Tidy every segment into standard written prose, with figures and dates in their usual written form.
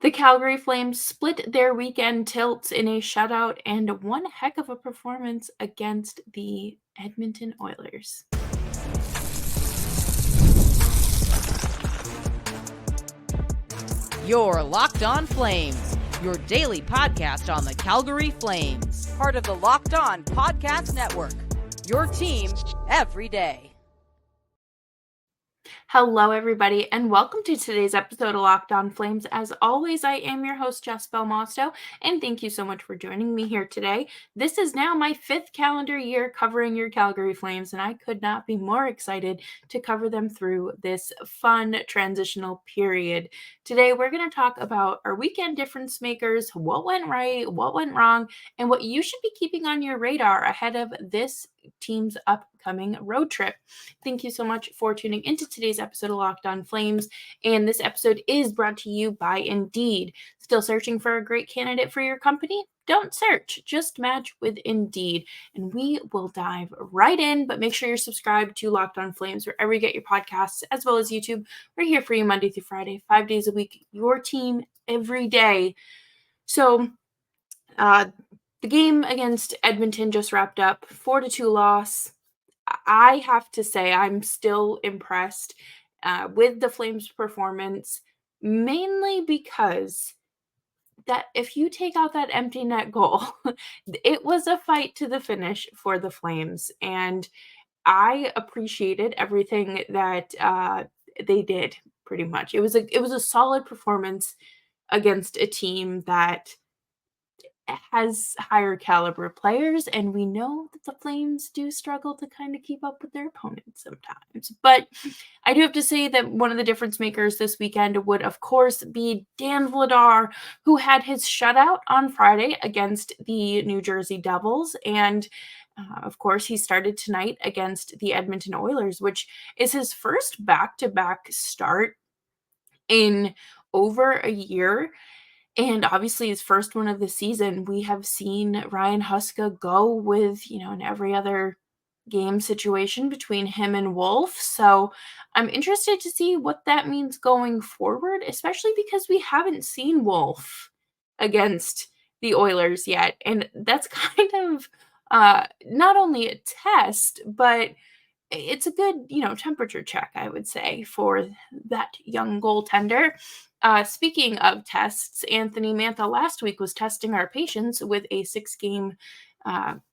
The Calgary Flames split their weekend tilts in a shutout and one heck of a performance against the Edmonton Oilers. You're Locked On Flames, your daily podcast on the Calgary Flames. Part of the Locked On Podcast Network, your team every day. Hello, everybody, and welcome to today's episode of Locked On Flames. As always, I am your host, Jess Belmosto, and thank you so much for joining me here today. This is now my 5th calendar year covering your Calgary Flames, and I could not be more excited to cover them through this fun transitional period. Today, we're going to talk about our weekend difference makers, what went right, what went wrong, and what you should be keeping on your radar ahead of this team's upcoming road trip. Thank you so much for tuning into today's episode of Locked On Flames, and this episode is brought to you by Indeed. Still searching for a great candidate for your company? Don't search, just match with Indeed, and we will dive right in, but make sure you're subscribed to Locked On Flames wherever you get your podcasts, as well as YouTube. We're here for you Monday through Friday, 5 days a week, your team every day. So, the game against Edmonton just wrapped up, 4-2 loss. I have to say I'm still impressed with the Flames' performance, mainly because that if you take out that empty net goal, it was a fight to the finish for the Flames, and I appreciated everything that they did. Pretty much, it was a solid performance against a team that has higher caliber players, and we know that the Flames do struggle to kind of keep up with their opponents sometimes. But I do have to say that one of the difference makers this weekend would, of course, be Dan Vladar, who had his shutout on Friday against the New Jersey Devils. And of course, he started tonight against the Edmonton Oilers, which is his first back-to-back start in over a year. And obviously his first one of the season. We have seen Ryan Huska go with, an every other game situation between him and Wolf. So I'm interested to see what that means going forward, especially because we haven't seen Wolf against the Oilers yet. And that's kind of not only a test, but it's a good, temperature check, I would say, for that young goaltender. Speaking of tests, Anthony Mantha last week was testing our patience with a 6-game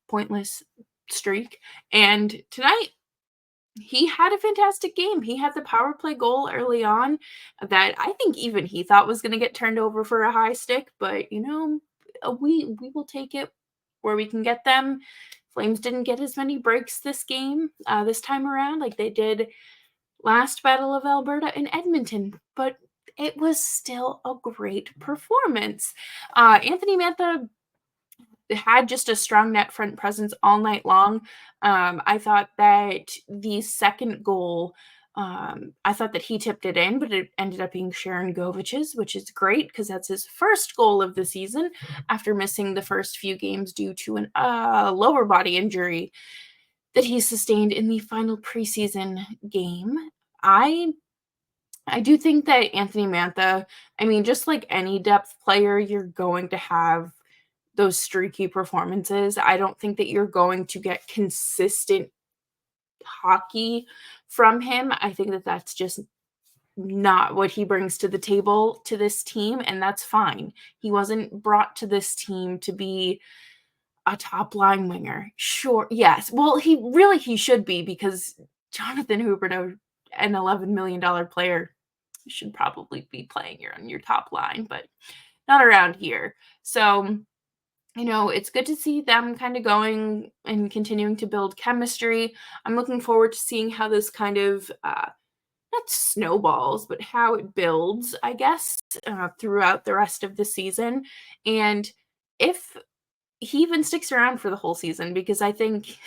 pointless streak. And tonight, he had a fantastic game. He had the power play goal early on that I think even he thought was going to get turned over for a high stick. But, we will take it where we can get them. Flames didn't get as many breaks this time around, like they did last Battle of Alberta in Edmonton, but it was still a great performance. Anthony Mantha had just a strong net front presence all night long. I thought that the second goal, I thought that he tipped it in, but it ended up being Sharon Govich's, which is great because that's his first goal of the season after missing the first few games due to a lower body injury that he sustained in the final preseason game. I do think that Anthony Mantha, just like any depth player, you're going to have those streaky performances. I don't think that you're going to get consistent hockey from him. I think that that's just not what he brings to the table to this team, and that's fine. He wasn't brought to this team to be a top line winger. Sure, yes. Well, he should be, because Jonathan Huberdeau, an $11 million player, should probably be playing on your top line, but not around here. So, it's good to see them kind of going and continuing to build chemistry. I'm looking forward to seeing how this kind of, not snowballs, but how it builds, I guess, throughout the rest of the season. And if he even sticks around for the whole season, because I think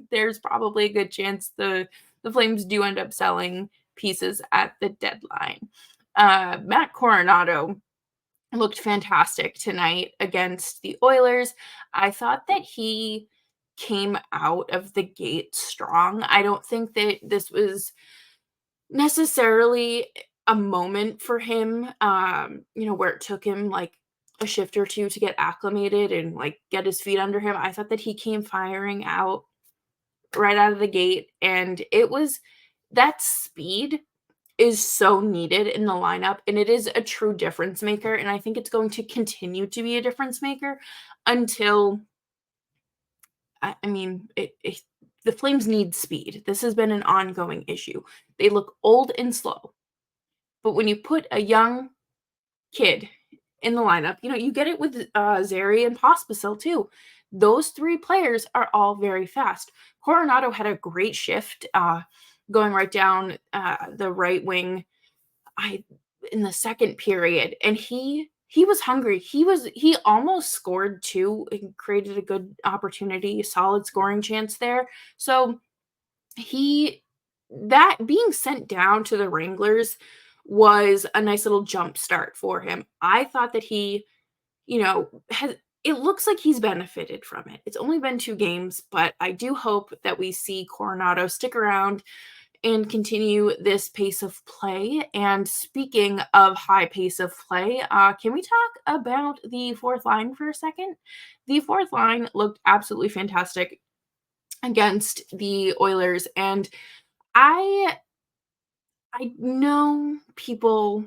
there's probably a good chance the Flames do end up selling pieces at the deadline. Matt Coronato looked fantastic tonight against the Oilers. I thought that he came out of the gate strong. I don't think that this was necessarily a moment for him, where it took him like a shift or two to get acclimated and like get his feet under him. I thought that he came firing out right out of the gate, and it was that speed is so needed in the lineup, and it is a true difference maker, and I think it's going to continue to be a difference maker until I mean, the Flames need speed. This has been an ongoing issue. They look old and slow, but when you put a young kid in the lineup, you get it with Zary and Pospisil too. Those three players are all very fast. Coronato had a great shift, going right down the right wing. I in the second period, and he was hungry. He almost scored too and created a good opportunity, solid scoring chance there. So he that being sent down to the Wranglers was a nice little jump start for him. I thought that he, has it looks like he's benefited from it. It's only been 2 games, but I do hope that we see Coronato stick around and continue this pace of play. And speaking of high pace of play, can we talk about the fourth line for a second? The fourth line looked absolutely fantastic against the Oilers, and I I know people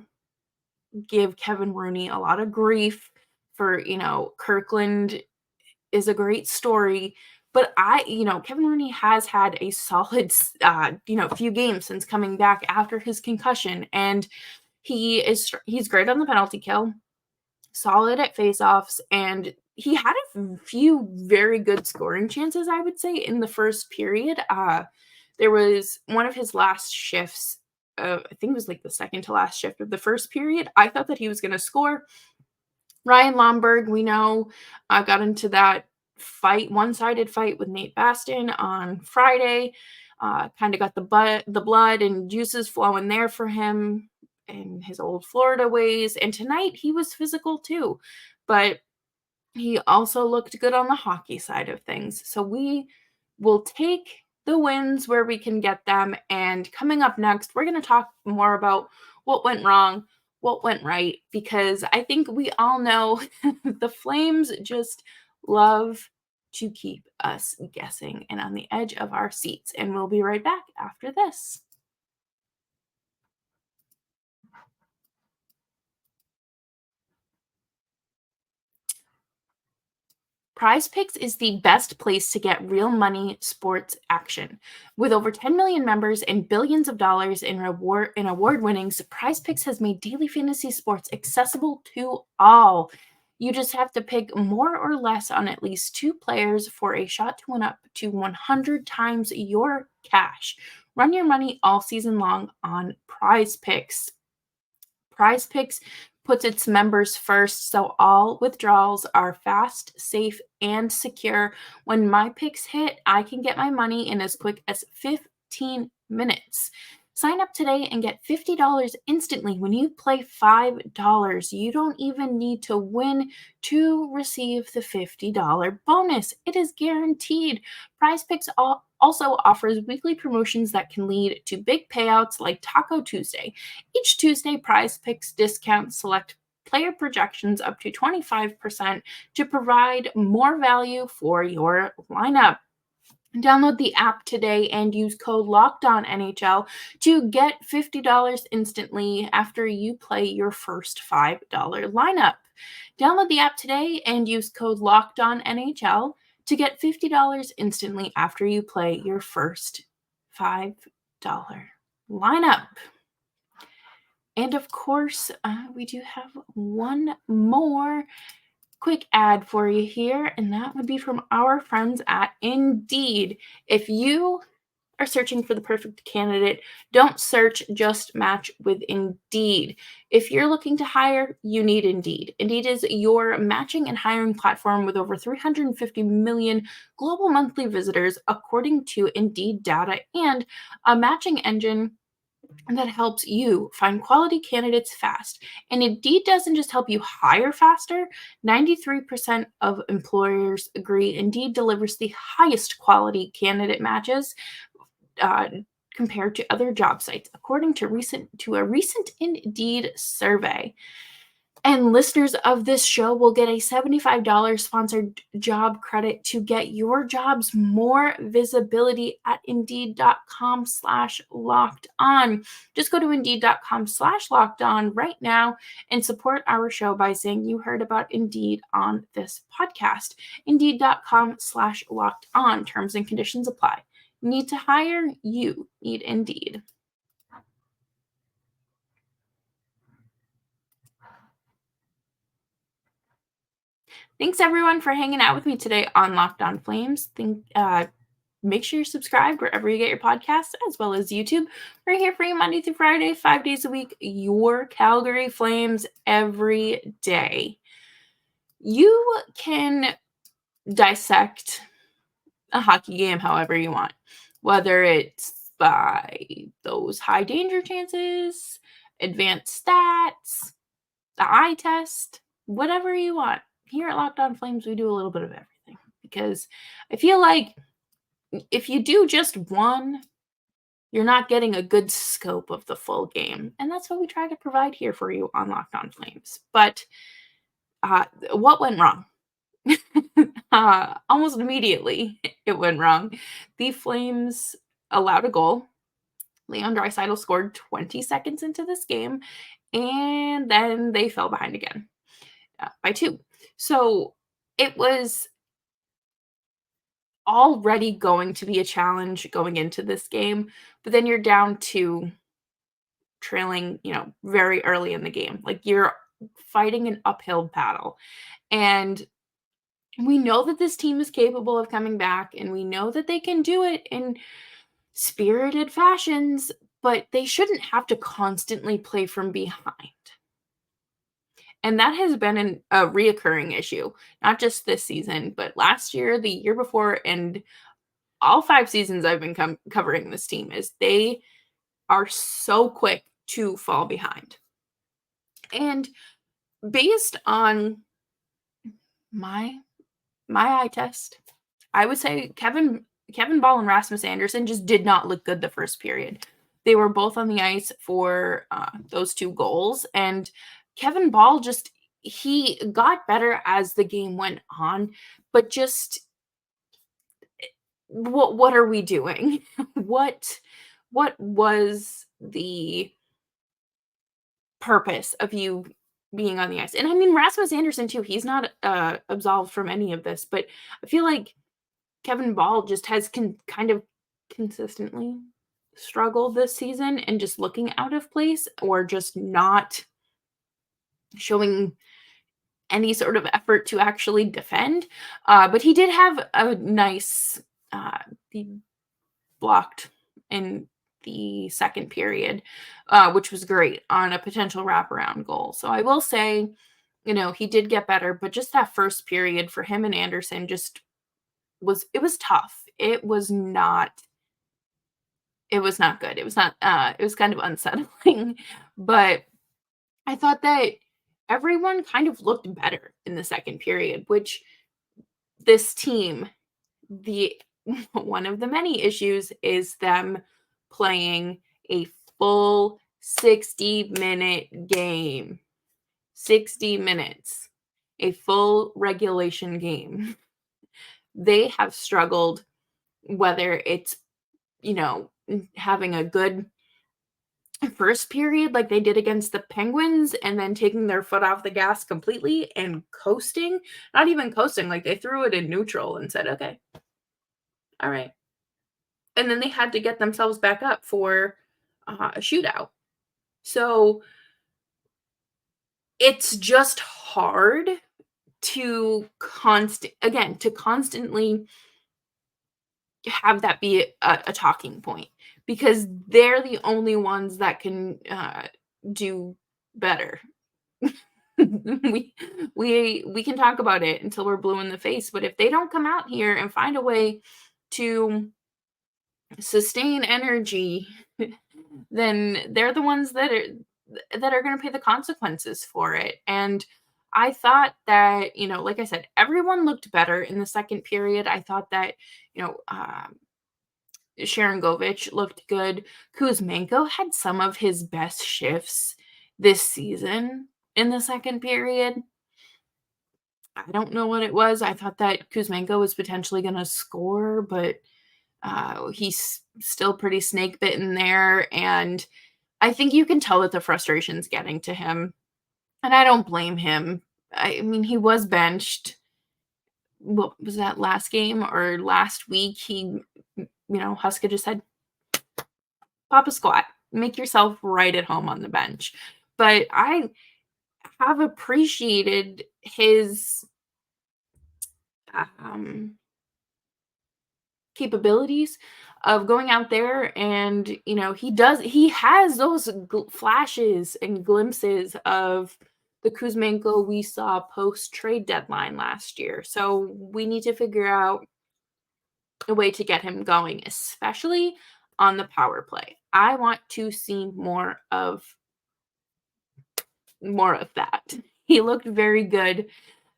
give Kevin Rooney a lot of grief for, Kirkland is a great story, but Kevin Rooney has had a solid, few games since coming back after his concussion, and he's great on the penalty kill, solid at faceoffs, and he had a few very good scoring chances, I would say, in the first period. There was one of his last shifts. I think it was like the second to last shift of the first period. I thought that he was going to score. Ryan Lomberg, we know, got into that one-sided fight with Nate Baston on Friday. Kind of got the blood and juices flowing there for him in his old Florida ways. And tonight he was physical too, but he also looked good on the hockey side of things. So we will take the wins where we can get them. And coming up next, we're going to talk more about what went wrong, what went right, because I think we all know the Flames just love to keep us guessing and on the edge of our seats. And we'll be right back after this. Prize Picks is the best place to get real money sports action. With over 10 million members and billions of dollars in award winnings, Prize Picks has made daily fantasy sports accessible to all. You just have to pick more or less on at least 2 players for a shot to win up to 100 times your cash. Run your money all season long on Prize Picks. Prize Picks puts its members first, so all withdrawals are fast, safe, and secure. When my picks hit, I can get my money in as quick as 15 minutes. Sign up today and get $50 instantly when you play $5. You don't even need to win to receive the $50 bonus. It is guaranteed. Prize Picks also offers weekly promotions that can lead to big payouts like Taco Tuesday. Each Tuesday, Prize Picks discounts select player projections up to 25% to provide more value for your lineup. Download the app today and use code LOCKEDONNHL to get $50 instantly after you play your first $5 lineup. Download the app today and use code LOCKEDONNHL to get $50 instantly after you play your first $5 lineup. And of course, we do have one more quick ad for you here, and that would be from our friends at Indeed. If you are searching for the perfect candidate, don't search, just match with Indeed. If you're looking to hire, you need Indeed. Indeed is your matching and hiring platform with over 350 million global monthly visitors, according to Indeed data, and a matching engine that helps you find quality candidates fast. And Indeed doesn't just help you hire faster. 93% of employers agree Indeed delivers the highest quality candidate matches compared to other job sites, according to a recent Indeed survey. And listeners of this show will get a $75 sponsored job credit to get your jobs more visibility at Indeed.com/locked on. Just go to Indeed.com/locked on right now and support our show by saying you heard about Indeed on this podcast. Indeed.com/locked on. Terms and conditions apply. Need to hire? You need Indeed. Thanks everyone for hanging out with me today on Locked On Flames. Make sure you're subscribed wherever you get your podcasts, as well as YouTube. We're here for you Monday through Friday, 5 days a week. Your Calgary Flames every day. You can dissect a hockey game however you want, whether it's by those high danger chances, advanced stats, the eye test, whatever you want. Here at Locked On Flames, we do a little bit of everything because I feel like if you do just one, you're not getting a good scope of the full game. And that's what we try to provide here for you on Locked On Flames. But what went wrong? Almost immediately, it went wrong. The Flames allowed a goal. Leon Draisaitl scored 20 seconds into this game, and then they fell behind again by 2. So it was already going to be a challenge going into this game, but then you're down to trailing, very early in the game. Like you're fighting an uphill battle. And we know that this team is capable of coming back, and we know that they can do it in spirited fashions, but they shouldn't have to constantly play from behind. And that has been a reoccurring issue, not just this season, but last year, the year before, and all 5 seasons I've been covering this team is they are so quick to fall behind. And based on my eye test, I would say Kevin Ball and Rasmus Andersson just did not look good the first period. They were both on the ice for those 2 goals, and Kevin Ball he got better as the game went on, but just what are we doing? What was the purpose of you being on the ice? And I mean, Rasmus Andersson too, he's not absolved from any of this, but I feel like Kevin Ball just has kind of consistently struggled this season and just looking out of place or just not showing any sort of effort to actually defend. But he did have a nice, he blocked in the second period, which was great on a potential wraparound goal. So I will say, he did get better, but just that first period for him and Anderson was tough. It was not good. It was kind of unsettling, but I thought that everyone kind of looked better in the second period, which this team, one of the many issues is them playing a full 60-minute game. 60 minutes. A full regulation game. They have struggled, whether it's, having a good first period like they did against the Penguins and then taking their foot off the gas completely and coasting. Not even coasting, like they threw it in neutral and said, okay, all right. And then they had to get themselves back up for a shootout. So it's just hard to constantly have that be a talking point, because they're the only ones that can do better. we can talk about it until we're blue in the face, but if they don't come out here and find a way to sustain energy, then they're the ones that are going to pay the consequences for it. And I thought that, like I said, everyone looked better in the second period. I thought that, Sharangovich looked good. Kuzmenko had some of his best shifts this season in the second period. I don't know what it was. I thought that Kuzmenko was potentially going to score, but he's still pretty snake bitten there. And I think you can tell that the frustration's getting to him. And I don't blame him. I mean, he was benched. What was that, last game or last week? Huska just said, pop a squat, make yourself right at home on the bench. But I have appreciated his capabilities of going out there, and he has those flashes and glimpses of the Kuzmenko we saw post trade deadline last year. So we need to figure out a way to get him going, especially on the power play. I want to see more of that. He looked very good.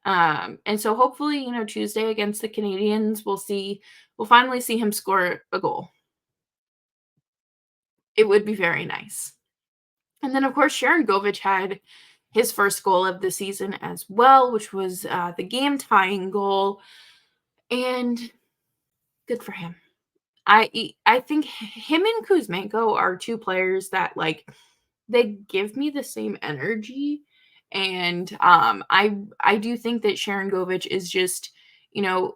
And so hopefully, Tuesday against the Canadiens, we'll finally see him score a goal. It would be very nice. And then, of course, Sharangovich had his first goal of the season as well, which was the game-tying goal. And good for him. I think him and Kuzmenko are two players that, they give me the same energy. And I do think that Sharangovich is just, I don't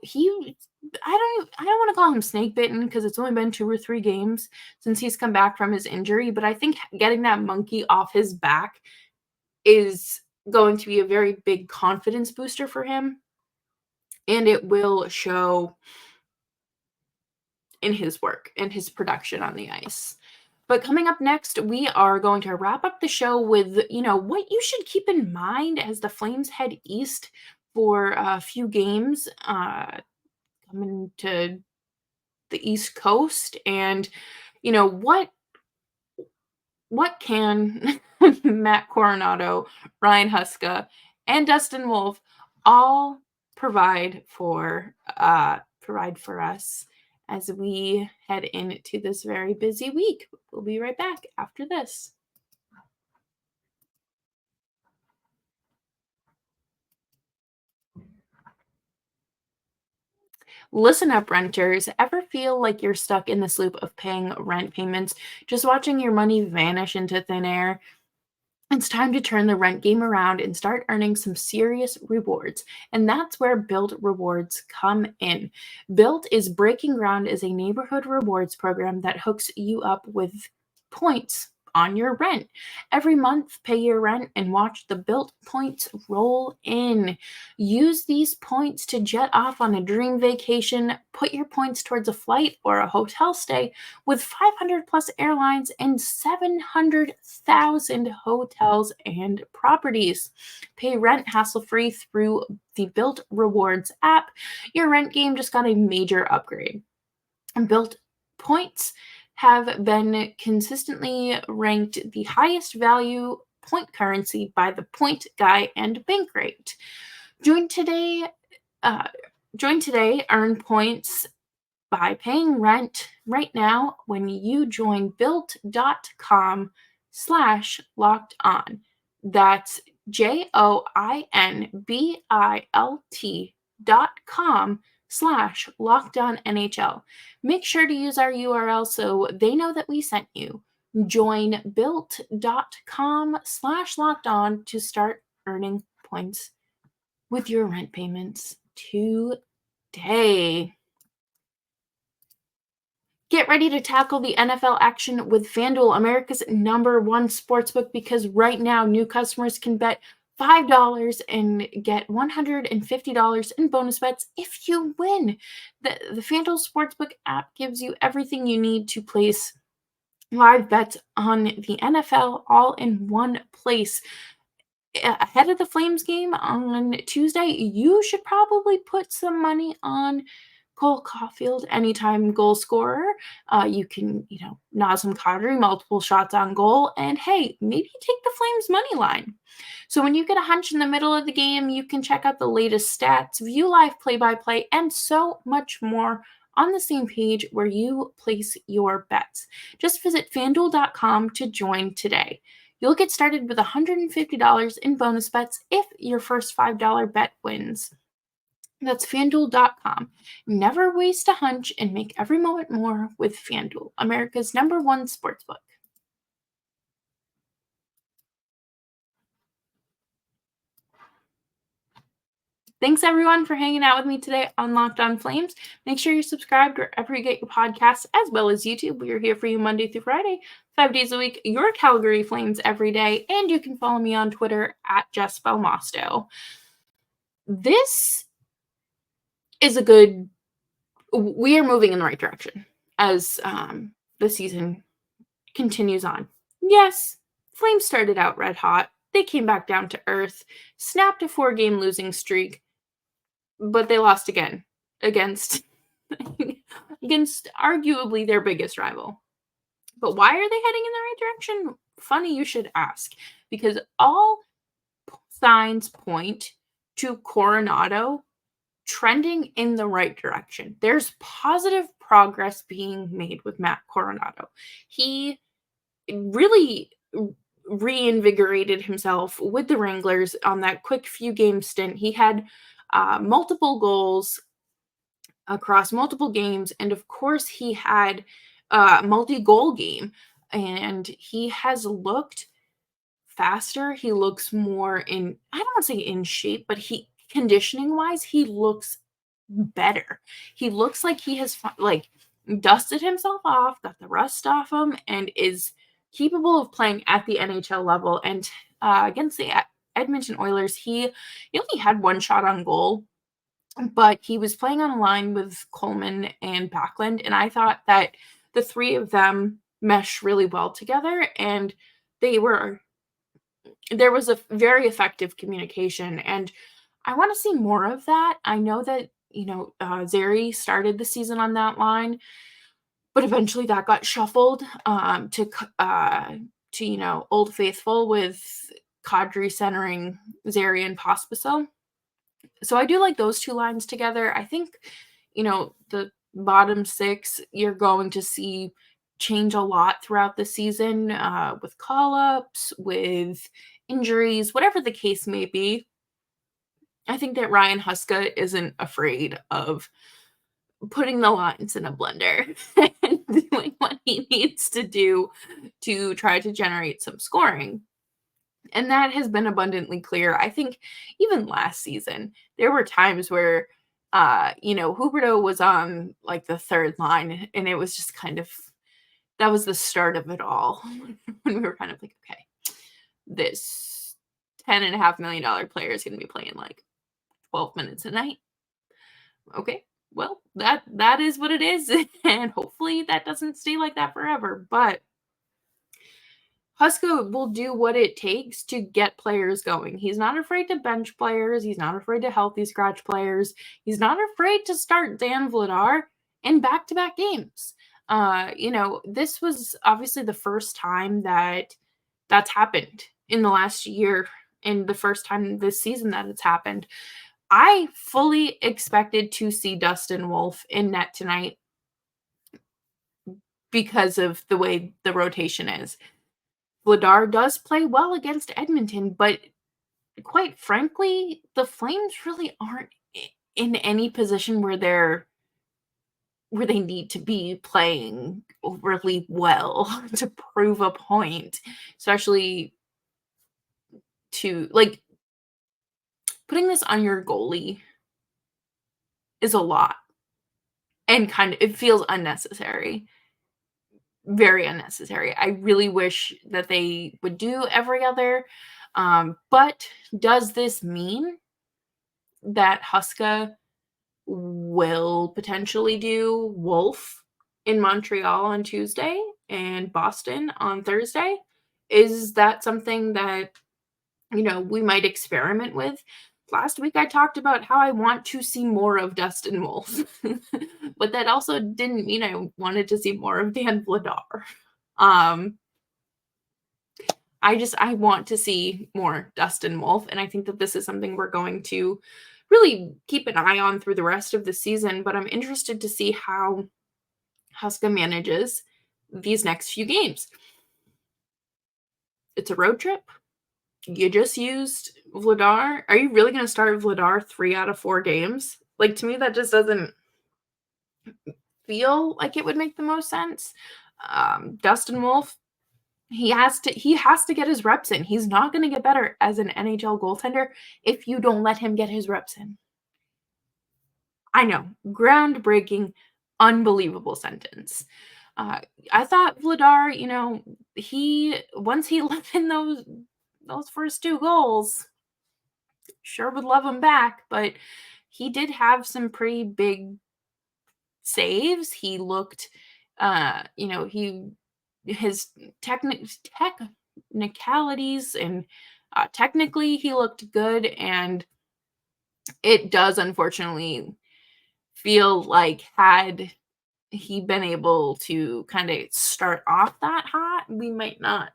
want to call him snake bitten because it's only been 2 or 3 games since he's come back from his injury, but I think getting that monkey off his back is going to be a very big confidence booster for him, and it will show in his work and his production on the ice. But coming up next, we are going to wrap up the show with, what you should keep in mind as the Flames head east for a few games coming to the East Coast. And, what can Matt Coronato, Ryan Huska, and Dustin Wolf all provide for us as we head into this very busy week. We'll be right back after this. Listen up, renters. Ever feel like you're stuck in this loop of paying rent payments, just watching your money vanish into thin air? It's time to turn the rent game around and start earning some serious rewards. And that's where Built Rewards come in. Built is breaking ground as a neighborhood rewards program that hooks you up with points on your rent. Every month, pay your rent and watch the Built points roll in. Use these points to jet off on a dream vacation. Put your points towards a flight or a hotel stay with 500 plus airlines and 700,000 hotels and properties. Pay rent hassle-free through the Built Rewards app. Your rent game just got a major upgrade. Built points have been consistently ranked the highest value point currency by the Point Guy and Bankrate. Join today, earn points by paying rent right now when you join built.com/locked-on. That's JOINBILT.com/LockedOnNHL. Make sure to use our URL so they know that we sent you. Join built.com/locked-on to start earning points with your rent payments today. Get ready to tackle the NFL action with FanDuel, America's #1 sportsbook, because right now new customers can bet $5 and get $150 in bonus bets if you win. The FanDuel Sportsbook app gives you everything you need to place live bets on the NFL all in one place. Ahead of the Flames game on Tuesday, you should probably put some money on Cole Caulfield, anytime goal scorer. You can, Nazem Kadri, multiple shots on goal, and hey, maybe take the Flames money line. So when you get a hunch in the middle of the game, you can check out the latest stats, view live play-by-play, and so much more on the same page where you place your bets. Just visit fanduel.com to join today. You'll get started with $150 in bonus bets if your first $5 bet wins. That's fanduel.com. Never waste a hunch and make every moment more with FanDuel, America's #1 sportsbook. Thanks everyone for hanging out with me today on Locked On Flames. Make sure you're subscribed wherever you get your podcasts, as well as YouTube. We are here for you Monday through Friday, 5 days a week, your Calgary Flames every day. And you can follow me on Twitter at Jess Belmosto. This is we are moving in the right direction as the season continues on. Yes, Flames started out red hot. They came back down to earth, snapped a 4-game losing streak, but they lost again against arguably their biggest rival. But why are they heading in the right direction? Funny you should ask, because all signs point to Coronato trending in the right direction. There's positive progress being made with Matt Coronato. He really reinvigorated himself with the Wranglers on that quick few game stint. He had multiple goals across multiple games, and of course he had a multi-goal game, and he has looked faster. He looks more in, I don't want to say in shape, but conditioning wise, he looks better. He looks like he has dusted himself off, got the rust off him, and is capable of playing at the NHL level. And against the Edmonton Oilers, he only had one shot on goal, but he was playing on a line with Coleman and Backlund, and I thought that the three of them meshed really well together, and there was a very effective communication, and I want to see more of that. I know that, Zary started the season on that line, but eventually that got shuffled to Old Faithful with Kadri centering Zary and Pospisil. So I do like those two lines together. I think, the bottom six, you're going to see change a lot throughout the season with call-ups, with injuries, whatever the case may be. I think that Ryan Huska isn't afraid of putting the lines in a blender and doing what he needs to do to try to generate some scoring. And that has been abundantly clear. I think even last season, there were times where, Huberdeau was on like the third line, and it was just that was the start of it all. When we were kind of like, okay, this $10.5 million player is going to be playing like 12 minutes a night. Okay, well, that is what it is. And hopefully that doesn't stay like that forever. But Huska will do what it takes to get players going. He's not afraid to bench players. He's not afraid to healthy scratch players. He's not afraid to start Dan Vladar in back-to-back games. This was obviously the first time that's happened in the last year, and the first time this season that it's happened. I fully expected to see Dustin Wolf in net tonight because of the way the rotation is. Vladar does play well against Edmonton, but quite frankly, the Flames really aren't in any position where they need to be playing really well to prove a point, especially to putting this on your goalie is a lot, and it feels unnecessary. Very unnecessary. I really wish that they would do every other. But does this mean that Huska will potentially do Wolf in Montreal on Tuesday and Boston on Thursday? Is that something that, we might experiment with? Last week I talked about how I want to see more of Dustin Wolf, but that also didn't mean I wanted to see more of Dan Vladar. I want to see more Dustin Wolf, and I think that this is something we're going to really keep an eye on through the rest of the season, but I'm interested to see how Huska manages these next few games. It's a road trip. You just used Vladar. Are you really going to start Vladar 3 out of 4 games? Like, to me, that just doesn't feel like it would make the most sense. Dustin Wolf, he has to get his reps in. He's not going to get better as an NHL goaltender if you don't let him get his reps in. I know, groundbreaking, unbelievable sentence. I thought Vladar, once he let in those first 2 goals, sure would love him back, but he did have some pretty big saves. He looked, his technicalities and technically he looked good, and it does unfortunately feel like had he been able to kind of start off that hot, we might not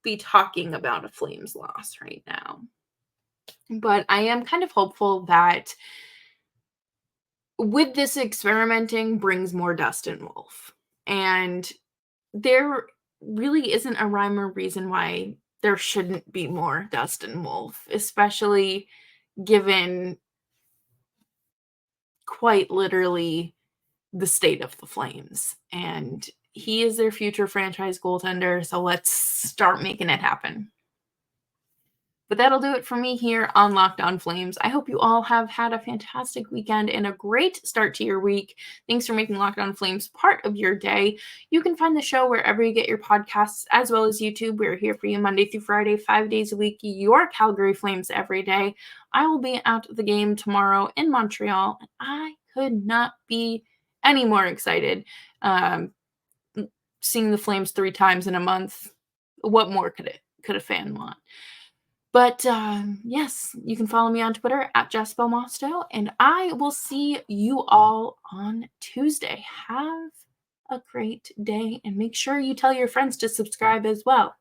be talking about a Flames loss right now. But I am kind of hopeful that with this experimenting brings more Dustin Wolf. And there really isn't a rhyme or reason why there shouldn't be more Dustin Wolf, especially given quite literally the state of the Flames. And he is their future franchise goaltender, so let's start making it happen. But that'll do it for me here on Locked On Flames. I hope you all have had a fantastic weekend and a great start to your week. Thanks for making Locked On Flames part of your day. You can find the show wherever you get your podcasts, as well as YouTube. We're here for you Monday through Friday, 5 days a week, your Calgary Flames every day. I will be at the game tomorrow in Montreal, and I could not be any more excited. Seeing the Flames 3 times in a month, what more could a fan want? But yes, you can follow me on Twitter at JessBelmosto, and I will see you all on Tuesday. Have a great day, and make sure you tell your friends to subscribe as well.